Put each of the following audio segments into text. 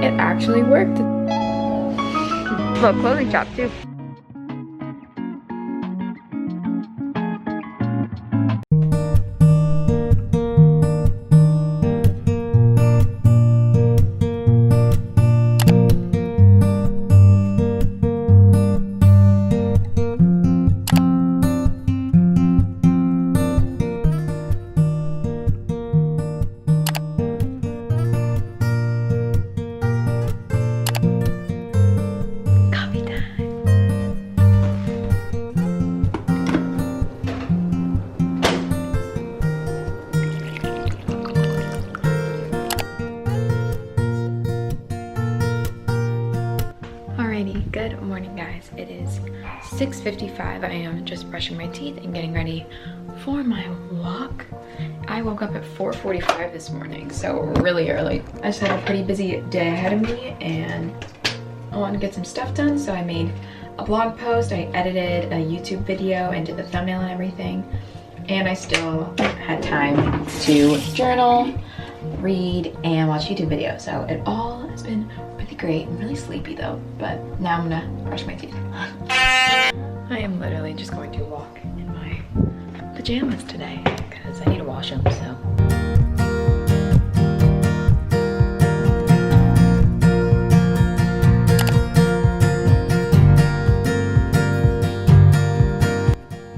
it actually worked. Look, clothing shop too. Good morning, guys. It is 6:55. I am just brushing my teeth and getting ready for my walk. I woke up at 4:45 this morning, so really early. I just had a pretty busy day ahead of me and I wanted to get some stuff done, so I made a blog post, I edited a YouTube video and did the thumbnail and everything, and I still had time to journal, read, and watch YouTube videos. So it all has been really great. I'm really sleepy though, but now I'm gonna brush my teeth. I am literally just going to walk in my pajamas today because I need to wash them, so.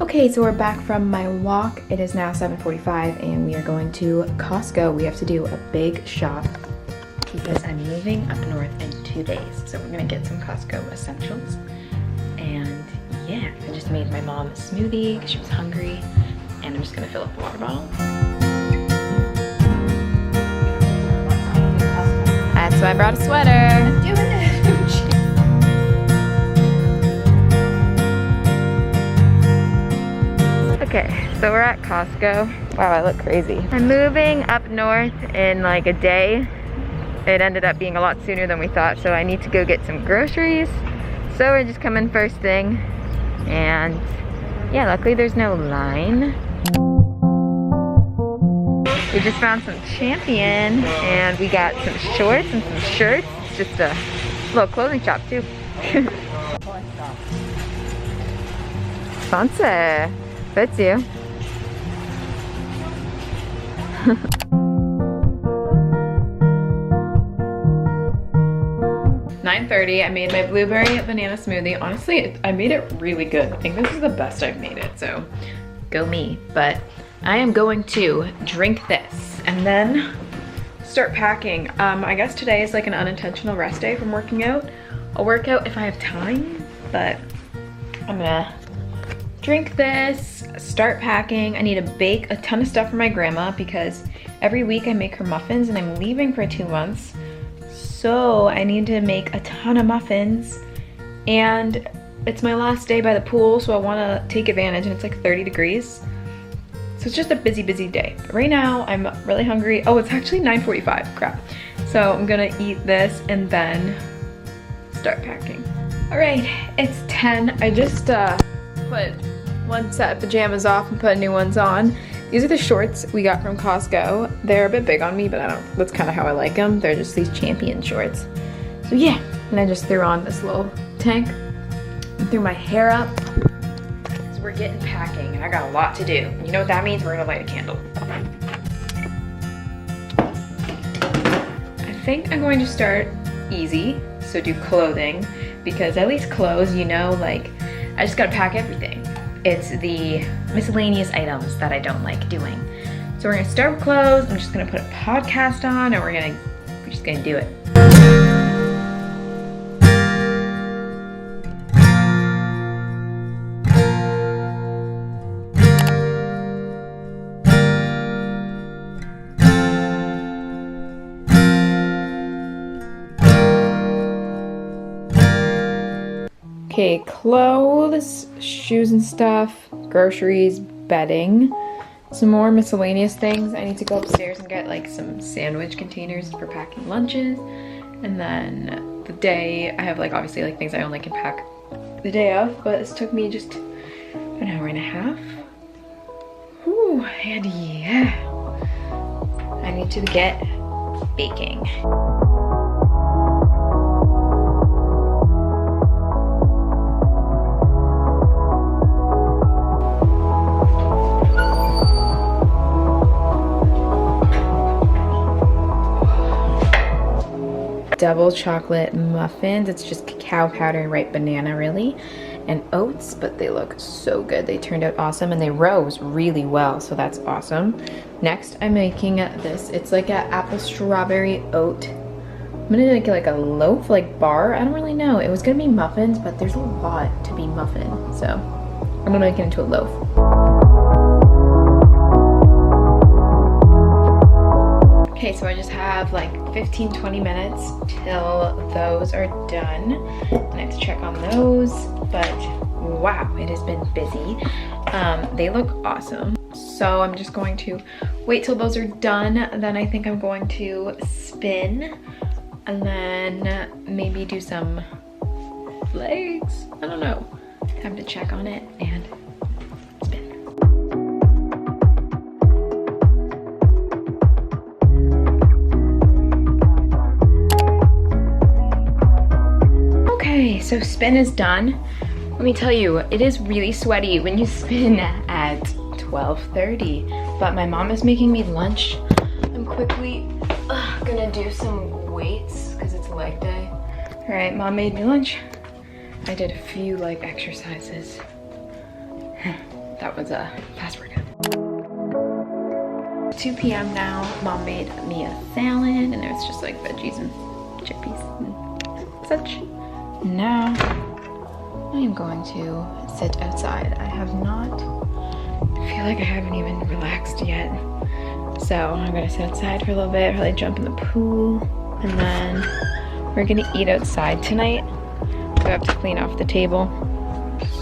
Okay, so we're back from my walk. It is now 7:45 and we are going to Costco. We have to do a big shop because I'm moving up north in 2 days. So we're gonna get some Costco essentials. And yeah, I just made my mom a smoothie because she was hungry. And I'm just gonna fill up the water bottle. That's why I brought a sweater. I'm doing it. Okay, so we're at Costco. Wow, I look crazy. I'm moving up north in like a day. It ended up being a lot sooner than we thought, so I need to go get some groceries. So we're just coming first thing. And yeah, luckily there's no line. We just found some Champion and we got some shorts and some shirts. It's just a little clothing shop too. Fancy. Fits you. 9:30. I made my blueberry banana smoothie. Honestly, I made it really good. I think this is the best I've made it, so go me. But I am going to drink this and then start packing. I guess today is like an unintentional rest day from working out. I'll work out if I have time, but I'm gonna drink this, start packing. I need to bake a ton of stuff for my grandma because every week I make her muffins and I'm leaving for 2 months. So I need to make a ton of muffins and it's my last day by the pool, so I want to take advantage, and it's like 30 degrees. So it's just a busy day. But right now I'm really hungry. Oh, it's actually 9:45, crap. So I'm gonna eat this and then start packing. All right, it's 10. I just put one set of pajamas off and put new ones on. These are the shorts we got from Costco. They're a bit big on me, but that's kind of how I like them. They're just these Champion shorts. So yeah, and I just threw on this little tank and threw my hair up. So we're getting packing and I got a lot to do. You know what that means? We're gonna light a candle. I think I'm going to start easy, so do clothing, because at least clothes, you know, like I just gotta pack everything. It's the miscellaneous items that I don't like doing. So we're gonna start with clothes. I'm just gonna put a podcast on and we're just gonna do it. Okay, clothes, shoes and stuff, groceries, bedding, some more miscellaneous things. I need to go upstairs and get like some sandwich containers for packing lunches. And then the day, I have like obviously like things I only can pack the day of, but this took me just an hour and a half. Whew, and yeah, I need to get baking. double chocolate muffins. It's just cacao powder and ripe banana really, and oats, but they look so good. They turned out awesome and they rose really well, so that's awesome. Next, I'm making this. It's like an apple strawberry oat. I'm gonna make it like a loaf, like bar. I don't really know. It was gonna be muffins, but there's a lot to be muffin, so I'm gonna make it into a loaf. Okay, so I just have like 15-20 minutes till those are done. And I have to check on those, but wow, it has been busy. They look awesome. So I'm just going to wait till those are done. Then I think I'm going to spin and then maybe do some legs. I don't know. Time to check on it and spin. Okay, so spin is done. Let me tell you, it is really sweaty when you spin at 12:30, but my mom is making me lunch. I'm quickly gonna do some weights because it's leg day. All right, mom made me lunch. I did a few like exercises. That was a fast workout. 2 p.m. now. Mom made me a salad and it was just like veggies and chickpeas and such. Now I am going to sit outside. I feel like I haven't even relaxed yet. So I'm gonna sit outside for a little bit, probably jump in the pool, and then we're gonna eat outside tonight. So I have to clean off the table.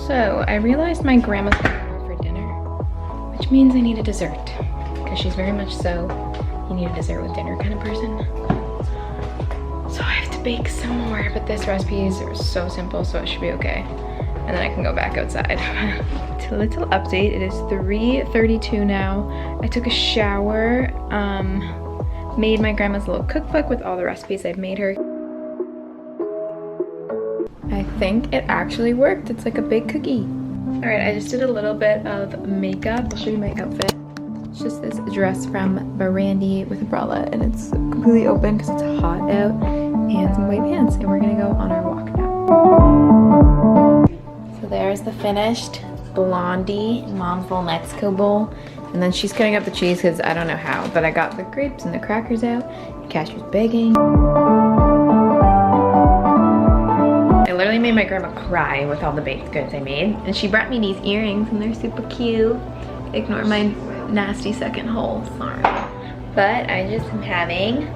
So I realized my grandma's coming over for dinner, which means I need a dessert, because she's very much so, you need a dessert with dinner kind of person. So I have to bake some more, but this recipes are so simple, so it should be okay. And then I can go back outside. A little update, it is 3:32 now. I took a shower, made my grandma's little cookbook with all the recipes I've made her. I think it actually worked. It's like a big cookie. All right, I just did a little bit of makeup. I'll show you my outfit. It's just this dress from Barandi with a bralette, and it's completely open because it's hot out, and some white pants, and we're gonna go on our walk now. So there's the finished blondie mom's little Mexico bowl, and then she's cutting up the cheese because I don't know how, but I got the grapes and the crackers out, and Cashew's begging. I literally made my grandma cry with all the baked goods I made, and she brought me these earrings and they're super cute. Ignore my nasty second hole, sorry. But I just am having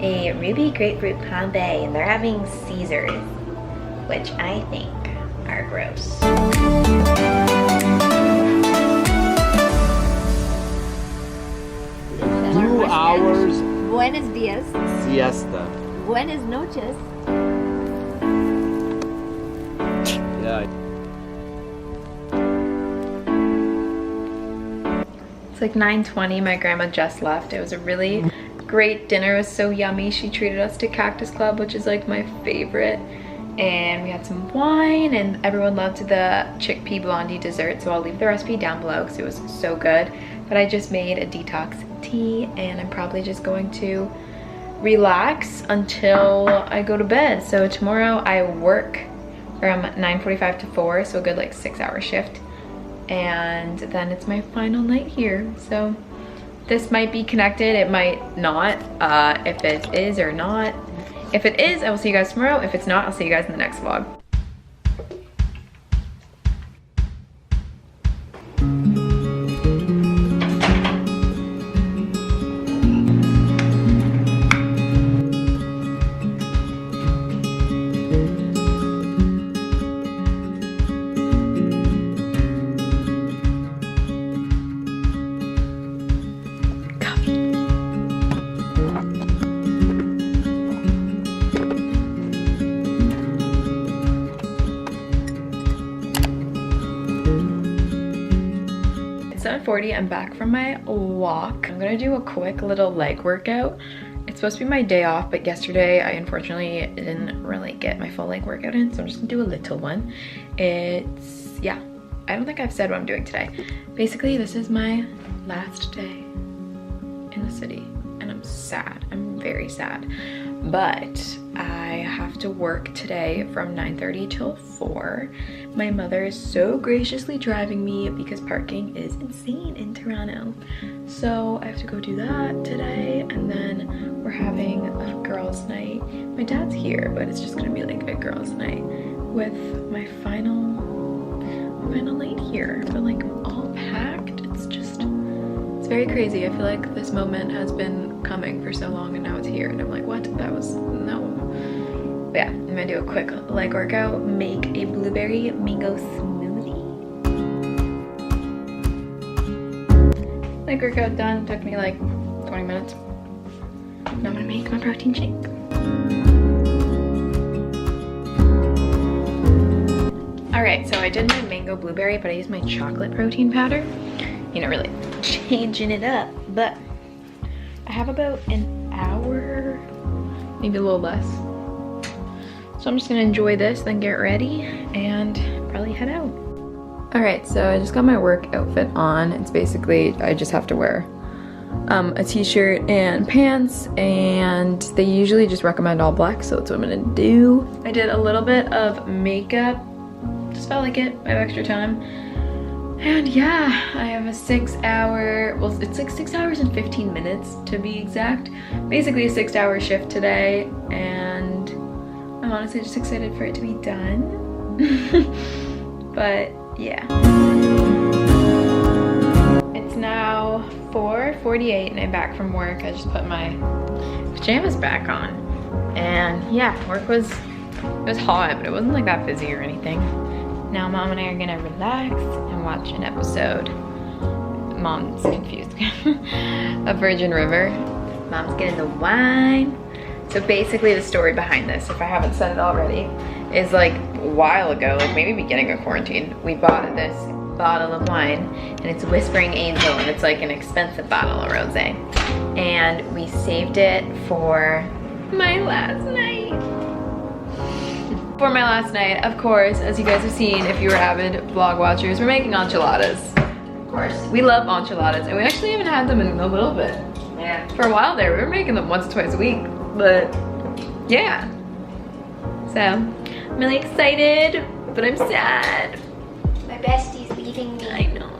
a ruby grapefruit pambe, and they're having Caesars, which I think are gross. 2 hours. Buenos dias. Siesta. Buenas noches. Yeah. It's like 9:20, my grandma just left. It was a really great dinner. It was so yummy. She treated us to Cactus Club, which is like my favorite. And we had some wine, and everyone loved the chickpea blondie dessert, so I'll leave the recipe down below because it was so good. But I just made a detox tea, and I'm probably just going to relax until I go to bed. So tomorrow I work from 9:45 to 4, so a good like 6-hour shift, and then it's my final night here. So this might be connected, it might not, if it is or not. If it is, I will see you guys tomorrow. If it's not, I'll see you guys in the next vlog. It's 7:40, I'm back from my walk. I'm gonna do a quick little leg workout. It's supposed to be my day off, but yesterday I unfortunately didn't really get my full leg workout in, so I'm just gonna do a little one. Yeah, I don't think I've said what I'm doing today. Basically, this is my last day in the city, and I'm sad. I'm very sad. But I have to work today from 9:30 till 4. My mother is so graciously driving me because parking is insane in Toronto. So I have to go do that today, and then we're having a girls' night. My dad's here, but it's just gonna be like a girls' night with my final night here. We're like all packed. It's very crazy. I feel like this moment has been coming for so long and now it's here, and I'm like, what? That was no. But yeah, I'm gonna do a quick leg workout, make a blueberry mango smoothie. Leg workout done. Took me like 20 minutes. Now I'm gonna make my protein shake. All right, so I did my mango blueberry, but I used my chocolate protein powder. You know, really changing it up. But I have about an hour, maybe a little less. So I'm just gonna enjoy this, then get ready and probably head out. All right, so I just got my work outfit on. It's basically, I just have to wear a t-shirt and pants, and they usually just recommend all black, so that's what I'm gonna do. I did a little bit of makeup, just felt like it. I have extra time. And yeah, I have a 6 hour, well, it's like 6 hours and 15 minutes to be exact. Basically a 6 hour shift today, and I'm honestly just excited for it to be done. But yeah. It's now 4:48 and I'm back from work. I just put my pajamas back on. And yeah, work it was hot, but it wasn't like that busy or anything. Now Mom and I are gonna relax and watch an episode. Mom's confused. A Virgin River. Mom's getting the wine. So basically the story behind this, if I haven't said it already, is like a while ago, like maybe beginning of quarantine, we bought this bottle of wine, and it's Whispering Angel, and it's like an expensive bottle of rosé. And we saved it for my last night. For my last night, of course, as you guys have seen, if you were avid vlog watchers, we're making enchiladas. Of course. We love enchiladas, and we actually haven't had them in a little bit. Yeah. For a while there, we were making them once or twice a week, but yeah. So, I'm really excited, but I'm sad. My bestie's leaving me. I know.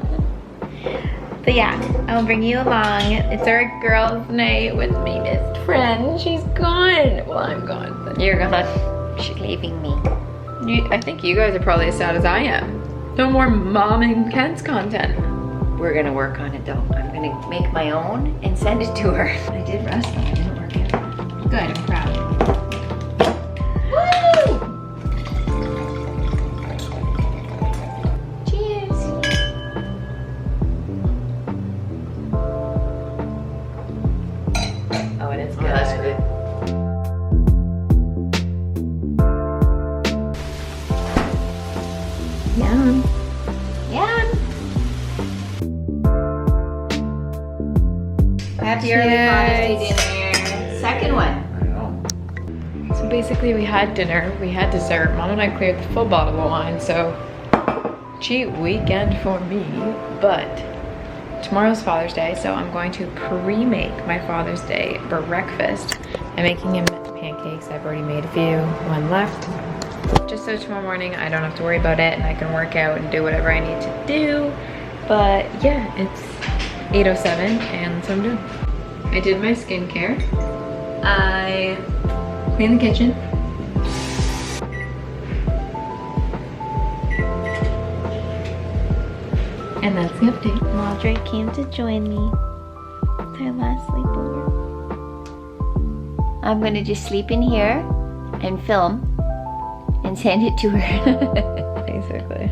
But yeah, I'll bring you along. It's our girls' night with my best friend. She's gone. Well, I'm gone, but you're gone. She's leaving me. I think you guys are probably as sad as I am. No more Mom and Ken's content. We're gonna work on it though. I'm gonna make my own and send it to her. I did rest them, it didn't work out. Good, I'm proud. Woo! Cheers. Oh, it is good. Oh, that's good. Yum. Yum. Happy early Father's Day dinner. Second one. I know. So basically we had dinner, we had dessert. Mom and I cleared the full bottle of wine, so cheat weekend for me. But tomorrow's Father's Day, so I'm going to pre-make my Father's Day breakfast. I'm making him pancakes. I've already made a few, one left. Just so tomorrow morning I don't have to worry about it and I can work out and do whatever I need to do. But yeah, it's 8:07 and so I'm done. I did my skincare. I cleaned the kitchen. And that's the update. Mildred came to join me. It's our last sleepover. I'm gonna just sleep in here and film and send it to her. Basically.